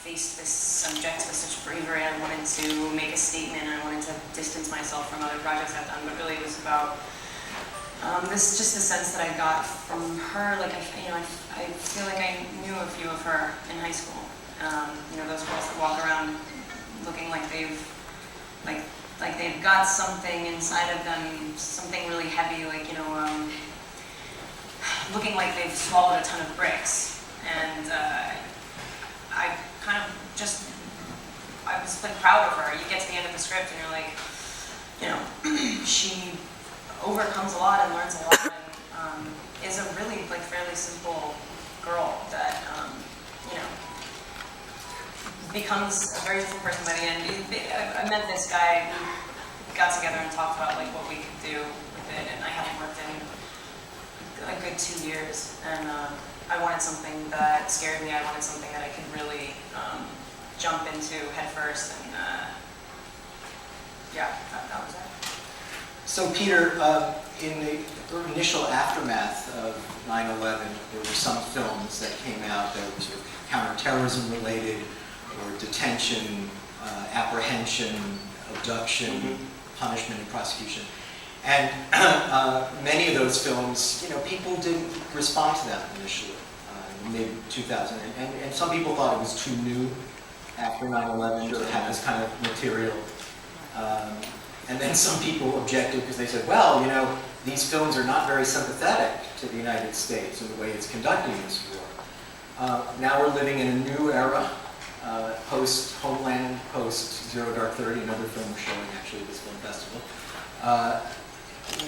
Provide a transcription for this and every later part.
faced this subject with such bravery. I wanted to make a statement. I wanted to distance myself from other projects I've done, but really it was about just the sense that I got from her. Like, I feel like I knew a few of her in high school. Those girls that walk around looking like they've got something inside of them, something really heavy, looking like they've swallowed a ton of bricks. And I was like proud of her. You get to the end of the script and you're like, she overcomes a lot and learns a lot, and is a really fairly simple girl that becomes a very different person by the end. I met this guy. We got together and talked about what we could do with it, and I hadn't worked in a good 2 years, and I wanted something that scared me. I wanted something that I could really jump into head first, and that was it. So Peter, in the initial aftermath of 9/11, there were some films that came out that were sort of counterterrorism related, or detention, apprehension, abduction, punishment, and prosecution. And many of those films, people didn't respond to them initially, in the mid-2000s. And some people thought it was too new after 9/11 to have this kind of material. And then some people objected because they said, well, these films are not very sympathetic to the United States and the way it's conducting this war. Now we're living in a new era, post-Homeland, post-Zero Dark 30, another film we're showing actually at this film festival.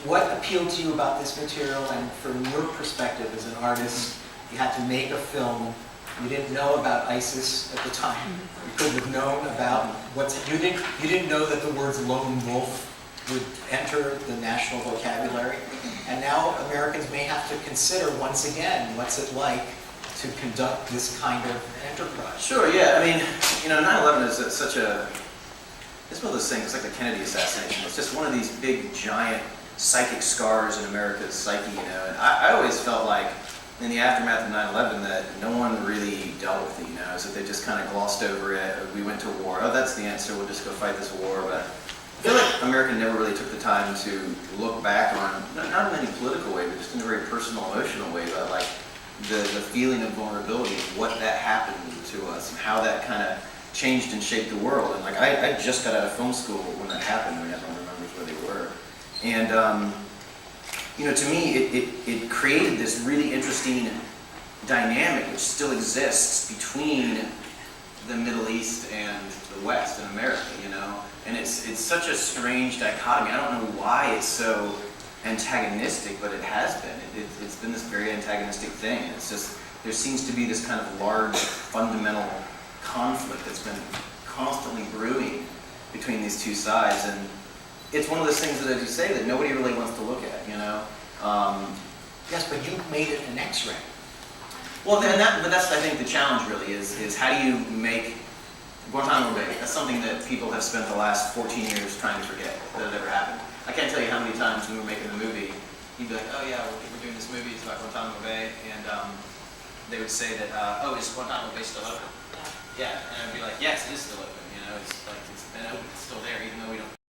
What appealed to you about this material, and from your perspective as an artist, you had to make a film. You didn't know about ISIS at the time. You couldn't have known about you didn't know that the words lone wolf would enter the national vocabulary. And now Americans may have to consider once again what's it like to conduct this kind of enterprise. Sure, yeah. I mean, 9/11 is it's one of those things. It's like the Kennedy assassination. It's just one of these big, giant psychic scars in America's psyche. And I always felt like, in the aftermath of 9/11, that no one really dealt with it, is that they just kind of glossed over it. We went to war. Oh, that's the answer. We'll just go fight this war. But I feel like America never really took the time to look back on, not in any political way, but just in a very personal, emotional way, about the feeling of vulnerability, of what that happened to us, and how that kind of changed and shaped the world. And I just got out of film school when that happened. Everyone remembers where they were. And to me, it created this really interesting dynamic which still exists between the Middle East and the West and America, And it's such a strange dichotomy. I don't know why it's so antagonistic, but it has been. It's been this very antagonistic thing. And it's just, there seems to be this kind of large, fundamental conflict that's been constantly brewing between these two sides. And it's one of those things that, as you say, that nobody really wants to look at, Yes, but you made it an X-ray. Well, but that's, I think, the challenge really is how do you make Guantanamo Bay? That's something that people have spent the last 14 years trying to forget that it ever happened. I can't tell you how many times when we were making the movie, you'd be like, oh yeah, we're doing this movie, it's about Guantanamo Bay, and they would say that, oh, is Guantanamo Bay still open? Yeah, and I'd be like, yes, it is still open. It's been open, it's still there, even though we don't